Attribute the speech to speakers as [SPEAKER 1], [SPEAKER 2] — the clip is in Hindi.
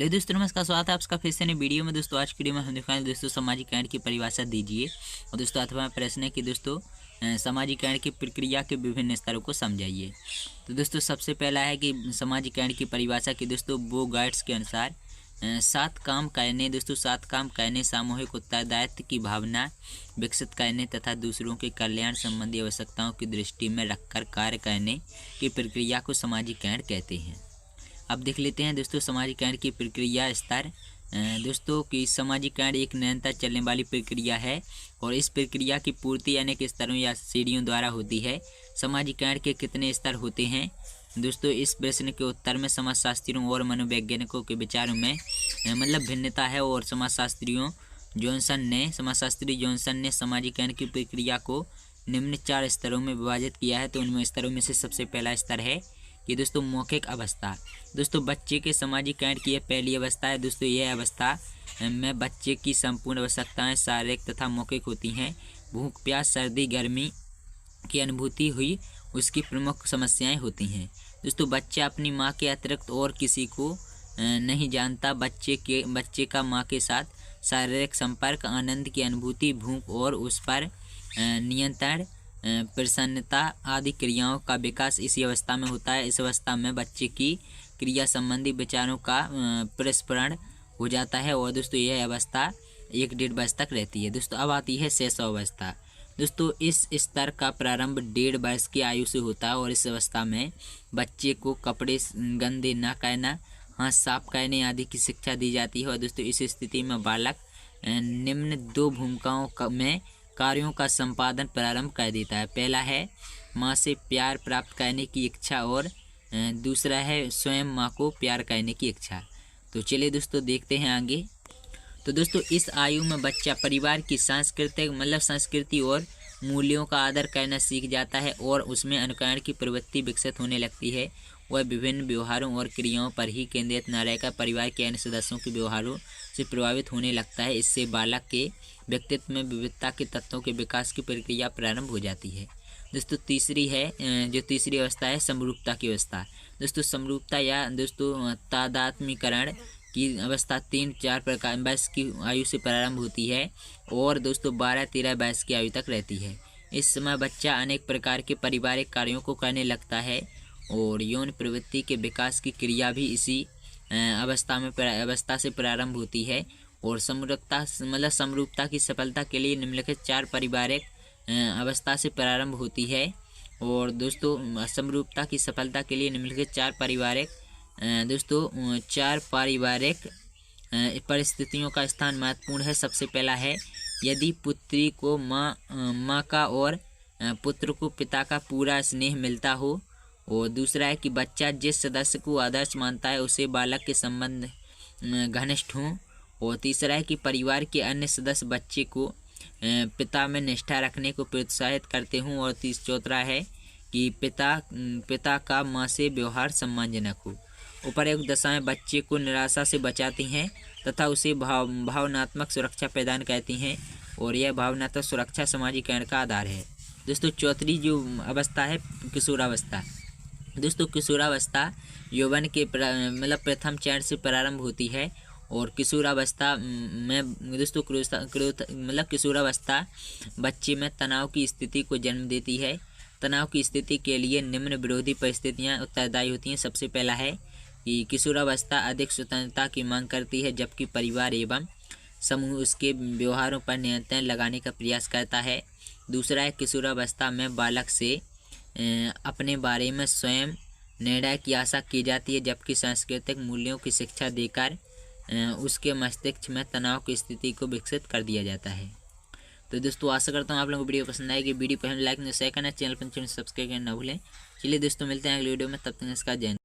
[SPEAKER 1] हेलो दोस्तों, नमस्कार। स्वागत है आपका फिर से नई वीडियो में। दोस्तों आज की वीडियो में हम दिखाएंगे दोस्तों सामाजिक करण की परिभाषा दीजिए। और दोस्तों अथवा प्रश्न है कि दोस्तों सामाजिक करण की प्रक्रिया के विभिन्न स्तरों को समझाइए। तो दोस्तों सबसे पहला है कि सामाजिक करण की परिभाषा की दोस्तों बोगार्ट्स के अनुसार सात काम करने सामूहिक उत्तरदायित्व की भावना विकसित करने तथा दूसरों के कल्याण संबंधी आवश्यकताओं की दृष्टि में रखकर कार्य करने की प्रक्रिया को सामाजिकरण कहते हैं। अब देख लेते हैं दोस्तों सामाजिकरण की प्रक्रिया स्तर। दोस्तों कि सामाजिकरण एक निरंतर चलने वाली प्रक्रिया है और इस प्रक्रिया की पूर्ति अनेक स्तरों या सीढ़ियों द्वारा होती है। सामाजिकरण के कितने स्तर होते हैं दोस्तों, इस प्रश्न के उत्तर में समाजशास्त्रियों और मनोवैज्ञानिकों के विचारों में भिन्नता है। और समाजशास्त्री जॉनसन ने सामाजिकरण की प्रक्रिया को निम्न 4 स्तरों में विभाजित किया है। तो उनमें स्तरों में से सबसे पहला स्तर है कि दोस्तों मौखिक अवस्था। दोस्तों बच्चे के सामाजिकरण की यह पहली अवस्था है। दोस्तों यह अवस्था में बच्चे की संपूर्ण आवश्यकताएं शारीरिक तथा मौखिक होती हैं। भूख प्यास सर्दी गर्मी की अनुभूति हुई उसकी प्रमुख समस्याएं होती हैं। दोस्तों बच्चा अपनी माँ के अतिरिक्त और किसी को नहीं जानता। बच्चे का माँ के साथ शारीरिक संपर्क, आनंद की अनुभूति, भूख और उस पर नियंत्रण, प्रसन्नता आदि क्रियाओं का विकास इसी अवस्था में होता है। इस अवस्था में बच्चे की क्रिया संबंधी विचारों का प्रस्फुरण हो जाता है और दोस्तों यह अवस्था 1-1.5 वर्ष तक रहती है। दोस्तों अब आती है शैशव अवस्था। दोस्तों इस स्तर का प्रारंभ 1.5 वर्ष की आयु से होता है और इस अवस्था में बच्चे को कपड़े गंदे न करना, हाथ साफ करने आदि की शिक्षा दी जाती है। और दोस्तों इस स्थिति में बालक निम्न 2 भूमिकाओं में कार्यों का संपादन प्रारंभ कर देता है। पहला है माँ से प्यार प्राप्त करने की इच्छा और दूसरा है स्वयं माँ को प्यार करने की इच्छा। तो चलिए दोस्तों देखते हैं आगे। तो दोस्तों इस आयु में बच्चा परिवार की संस्कृति और मूल्यों का आदर करना सीख जाता है और उसमें अनुकरण की प्रवृत्ति विकसित होने लगती है। वह विभिन्न व्यवहारों और क्रियाओं पर ही केंद्रित न रहकर परिवार के अन्य सदस्यों के व्यवहारों से प्रभावित होने लगता है। इससे बालक के व्यक्तित्व में विविधता के तत्वों के विकास की प्रक्रिया प्रारंभ हो जाती है। दोस्तों तीसरी अवस्था है समरूपता की अवस्था। दोस्तों समरूपता या दोस्तों तादात्म्यकरण की अवस्था 3-4 प्रकार वर्ष की आयु से प्रारंभ होती है और दोस्तों 12-13 वर्ष की आयु तक रहती है। इस समय बच्चा अनेक प्रकार के पारिवारिक कार्यों को करने लगता है और यौन प्रवृत्ति के विकास की क्रिया भी इसी अवस्था से प्रारंभ होती है। और समरूपता की सफलता के लिए निम्नलिखित 4 पारिवारिक अवस्था से प्रारंभ होती है। और दोस्तों समरूपता की सफलता के लिए निम्नलिखित 4 पारिवारिक परिस्थितियों का स्थान महत्वपूर्ण है। सबसे पहला है यदि पुत्री को माँ का और पुत्र को पिता का पूरा स्नेह मिलता हो। और दूसरा है कि बच्चा जिस सदस्य को आदर्श मानता है उसे बालक के संबंध घनिष्ठ हों। और तीसरा है कि परिवार के अन्य सदस्य बच्चे को पिता में निष्ठा रखने को प्रोत्साहित करते हों। और चौथा है कि पिता का माँ से व्यवहार सम्मानजनक हो। उपरोक्त दशाएं बच्चे को निराशा से बचाती हैं तथा उसे भावनात्मक सुरक्षा प्रदान करती हैं और यह भावनात्मक सुरक्षा सामाजिकरण का आधार है। दोस्तों चौथी जो अवस्था है किशोरावस्था। दोस्तों किशोरावस्था यौवन के प्रथम चरण से प्रारंभ होती है और किशोरावस्था में दोस्तों किशोरावस्था बच्चे में तनाव की स्थिति को जन्म देती है। तनाव की स्थिति के लिए निम्न विरोधी परिस्थितियां उत्तरदायी होती हैं। सबसे पहला है कि किशोरावस्था अधिक स्वतंत्रता की मांग करती है जबकि परिवार एवं समूह उसके व्यवहारों पर नियंत्रण लगाने का प्रयास करता है। दूसरा है किशोरावस्था में बालक से अपने बारे में स्वयं निर्णय की आशा की जाती है जबकि सांस्कृतिक मूल्यों की शिक्षा देकर उसके मस्तिष्क में तनाव की स्थिति को विकसित कर दिया जाता है। तो दोस्तों आशा करता हूँ आप लोगों को वीडियो पसंद आएगी। वीडियो पसंद लाइक शेयर करना, चैनल पर सब्सक्राइब करना ना भूलें। चलिए दोस्तों मिलते हैं अगले वीडियो में, तब तक इसका जय।